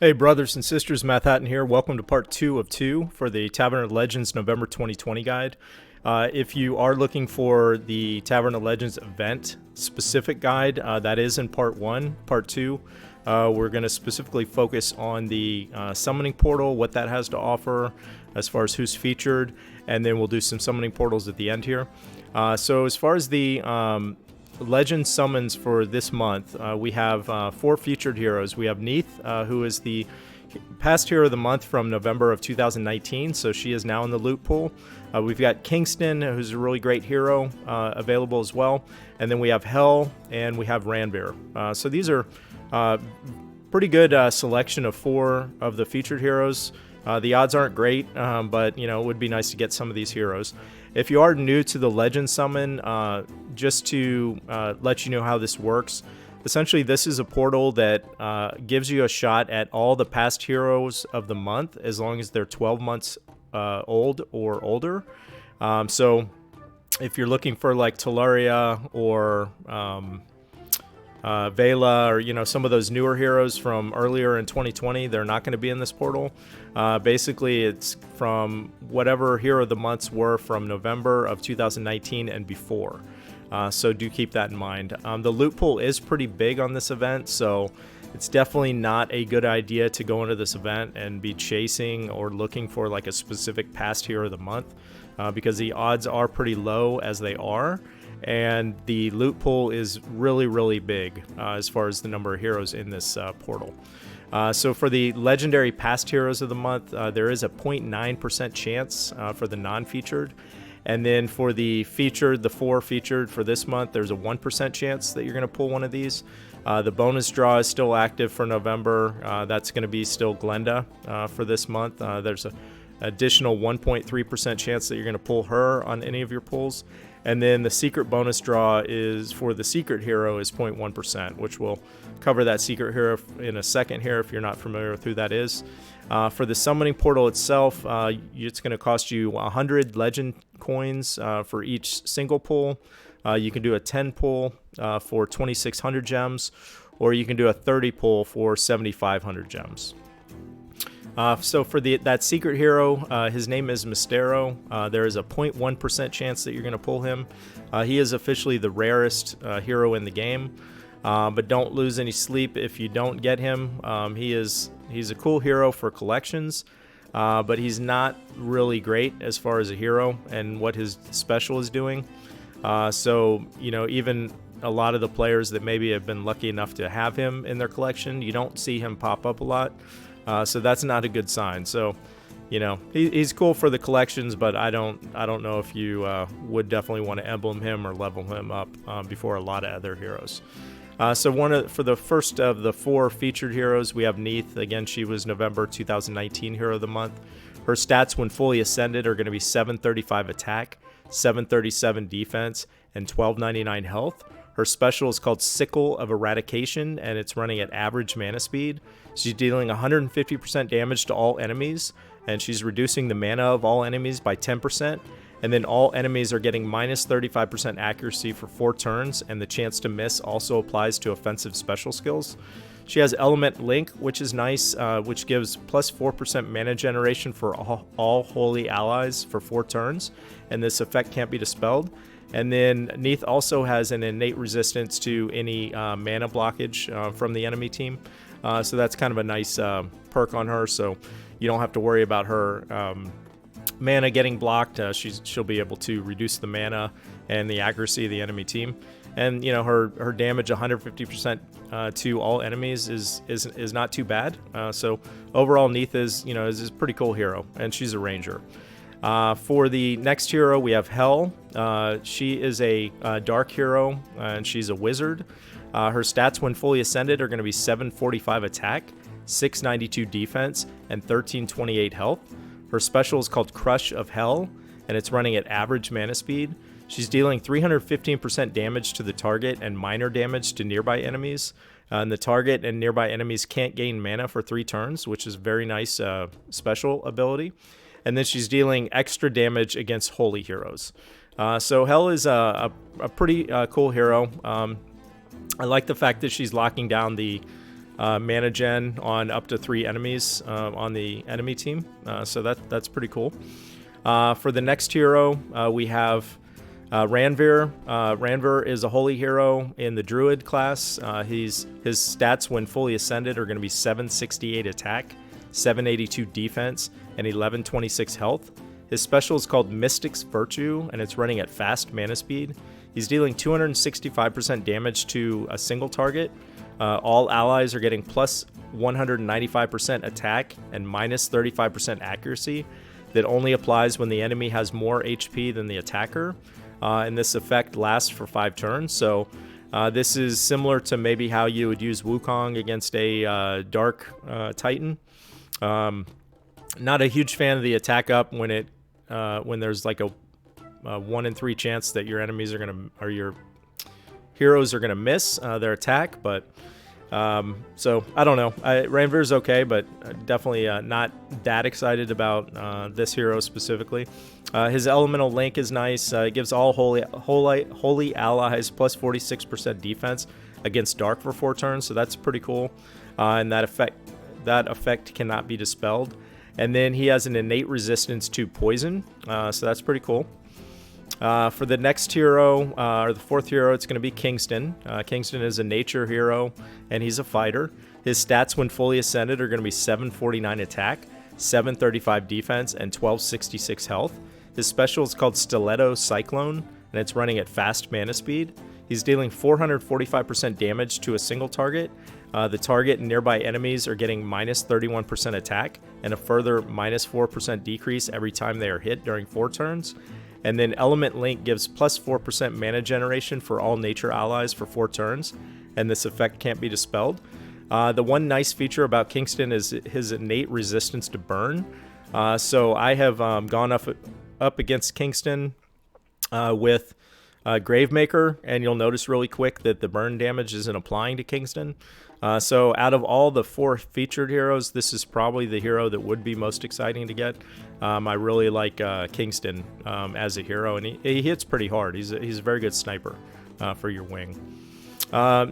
Hey brothers and sisters, Matt Hatton here. Welcome to part 2 of 2 for the Tavern of Legends November 2020 guide. If you are looking for the Tavern of Legends event specific guide, that is in part 1. Part 2, we're going to specifically focus on the summoning portal, what that has to offer as far as who's featured, and then we'll do some summoning portals at the end here. So as far as the Legend summons for this month, we have 4 featured heroes. We have Neith, who is the past hero of the month from November of 2019, so she is now in the loot pool. We've got Kingston, who's a really great hero, available as well. And then we have Hel, and we have Ranvir. So these are pretty good selection of 4 of the featured heroes. The odds aren't great, but it would be nice to get some of these heroes. If you are new to the Legend Summon, just to let you know how this works, essentially this is a portal that gives you a shot at all the past heroes of the month as long as they're 12 months old or older. So if you're looking for like Talaria or Vela or some of those newer heroes from earlier in 2020, they're not going to be in this portal. Basically it's from whatever hero of the months were from November of 2019 and before, so do keep that in mind. The loot pool is pretty big on this event, so it's definitely not a good idea to go into this event and be chasing or looking for like a specific past hero of the month, because the odds are pretty low as they are. And the loot pool is really big as far as the number of heroes in this portal. So for the legendary past heroes of the month, there is a 0.9% chance for the non-featured. And then for the featured, the 4 featured for this month, there's a 1% chance that you're going to pull one of these. The bonus draw is still active for November. That's going to be still Glenda for this month. There's an additional 1.3% chance that you're going to pull her on any of your pulls. And then the secret bonus draw is for the secret hero is 0.1%, which we'll cover that secret hero in a second here if you're not familiar with who that is. For the summoning portal itself, it's going to cost you 100 legend coins for each single pull. You can do a 10 pull for 2,600 gems, or you can do a 30 pull for 7,500 gems. So for that secret hero, his name is Myztero. There is a 0.1% chance that you're going to pull him. He is officially the rarest hero in the game, but don't lose any sleep if you don't get him. He's a cool hero for collections, but he's not really great as far as a hero and what his special is doing. So even a lot of the players that maybe have been lucky enough to have him in their collection, you don't see him pop up a lot. So that's not a good sign. So, he's cool for the collections, but I don't know if you would definitely want to emblem him or level him up before a lot of other heroes. So for the first of the 4 featured heroes, we have Neith. Again, she was November 2019 Hero of the Month. Her stats when fully ascended are going to be 735 attack, 737 defense, and 1299 health. Her special is called Sickle of Eradication, and it's running at average mana speed. She's dealing 150% damage to all enemies, and she's reducing the mana of all enemies by 10%. And then all enemies are getting minus 35% accuracy for 4 turns, and the chance to miss also applies to offensive special skills. She has Element Link, which is nice, which gives plus 4% mana generation for all holy allies for 4 turns, and this effect can't be dispelled. And then Neith also has an innate resistance to any mana blockage from the enemy team. So that's kind of a nice perk on her, so you don't have to worry about her mana getting blocked. She'll be able to reduce the mana and the accuracy of the enemy team. And her damage 150% to all enemies is not too bad. So overall, Neith is a pretty cool hero, and she's a ranger. For the next hero, we have Hel. She is a dark hero, and she's a wizard. Her stats when fully ascended are going to be 745 attack, 692 defense, and 1328 health. Her special is called Crush of Hel, and it's running at average mana speed. She's dealing 315% damage to the target and minor damage to nearby enemies. And the target and nearby enemies can't gain mana for 3 turns, which is a very nice special ability. And then she's dealing extra damage against holy heroes. So Hel is a pretty cool hero. I like the fact that she's locking down the mana gen on up to 3 enemies on the enemy team. So that's pretty cool. For the next hero, we have Ranvir. Ranvir is a holy hero in the druid class. His stats when fully ascended are going to be 768 attack, 782 defense, and 1126 health. His special is called Mystic's Virtue, and it's running at fast mana speed. He's dealing 265% damage to a single target. All allies are getting plus 195% attack and minus 35% accuracy. That only applies when the enemy has more HP than the attacker. And this effect lasts for 5 turns. So this is similar to maybe how you would use Wukong against a Dark Titan. Not a huge fan of the attack up when there's like a 1 in 3 chance that your enemies are your heroes are gonna miss their attack, but so I don't know. Ranvir's okay, but definitely not that excited about this hero specifically. His elemental link is nice. It gives all holy allies plus 46% defense against dark for 4 turns, so that's pretty cool. And that effect cannot be dispelled. And then he has an innate resistance to poison, so that's pretty cool. For the next hero, or the 4th hero, it's going to be Kingston. Kingston is a nature hero, and he's a fighter. His stats when fully ascended are going to be 749 attack, 735 defense, and 1266 health. His special is called Stiletto Cyclone, and it's running at fast mana speed. He's dealing 445% damage to a single target. The target and nearby enemies are getting minus 31% attack, and a further minus 4% decrease every time they are hit during 4 turns. And then Element Link gives plus 4% mana generation for all nature allies for 4 turns, and this effect can't be dispelled. The one nice feature about Kingston is his innate resistance to burn. So I have gone up against Kingston with Gravemaker, and you'll notice really quick that the burn damage isn't applying to Kingston. So out of all the 4 featured heroes, this is probably the hero that would be most exciting to get. I really like Kingston as a hero, and he hits pretty hard. He's a very good sniper for your wing.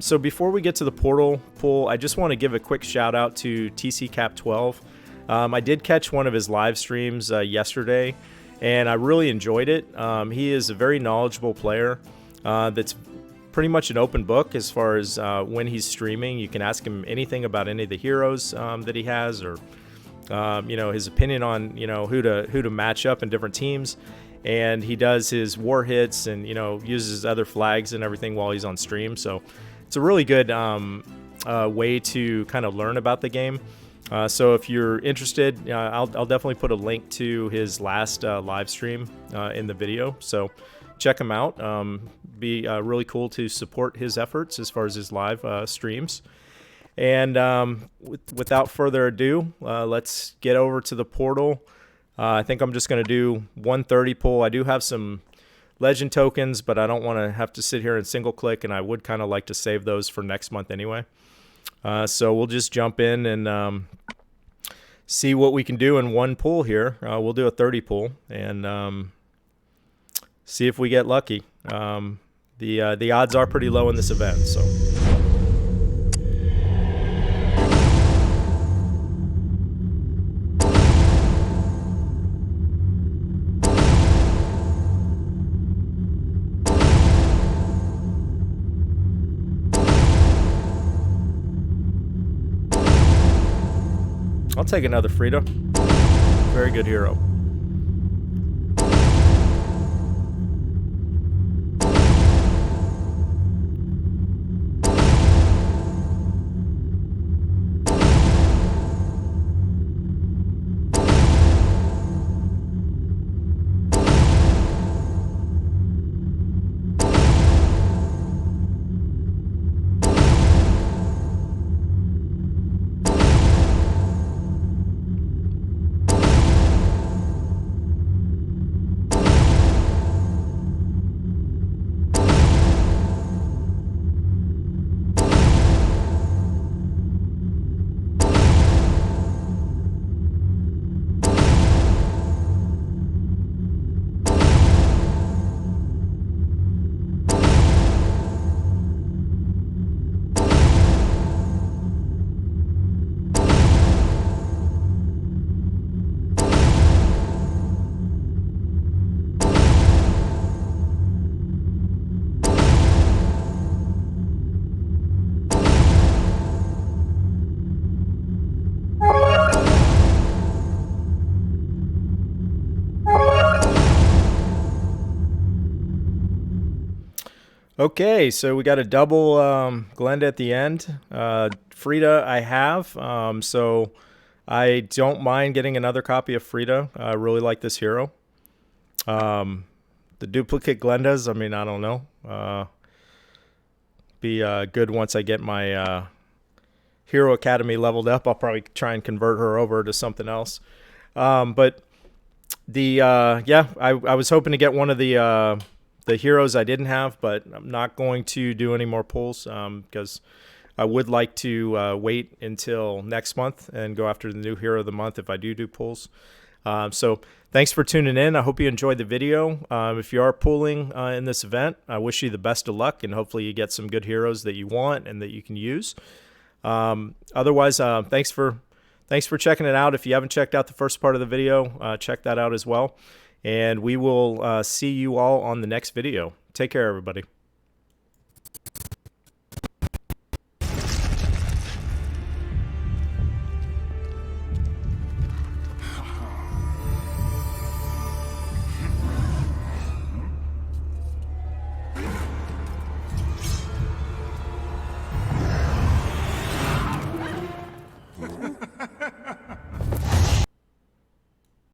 So before we get to the portal pool, I just want to give a quick shout out to TC Cap 12. I did catch one of his live streams yesterday, and I really enjoyed it. He is a very knowledgeable player that's pretty much an open book as far as when he's streaming. You can ask him anything about any of the heroes that he has, or his opinion on who to match up in different teams. And he does his war hits and uses other flags and everything while he's on stream. So it's a really good way to kind of learn about the game. So if you're interested, I'll definitely put a link to his last live stream in the video. So check him out. Be really cool to support his efforts as far as his live streams. And without further ado, let's get over to the portal. I think I'm just going to do 130 pull. I do have some legend tokens, but I don't want to have to sit here and single click, and I would kind of like to save those for next month anyway. So we'll just jump in and see what we can do in one pull here. We'll do a 30 pull and see if we get lucky. The odds are pretty low in this event, so. I'll take another Frida. Very good hero. Okay, so we got a double Glenda at the end. Frida I have, so I don't mind getting another copy of Frida. I really like this hero. The duplicate Glendas, I mean, I don't know. Be good once I get my Hero Academy leveled up. I'll probably try and convert her over to something else. But the I was hoping to get one of the heroes I didn't have, but I'm not going to do any more pulls because I would like to wait until next month and go after the new hero of the month if I do pulls. So thanks for tuning in. I hope you enjoyed the video. If you are pulling in this event, I wish you the best of luck, and hopefully you get some good heroes that you want and that you can use. Otherwise, thanks for checking it out. If you haven't checked out the first part of the video, check that out as well. And we will see you all on the next video. Take care, everybody.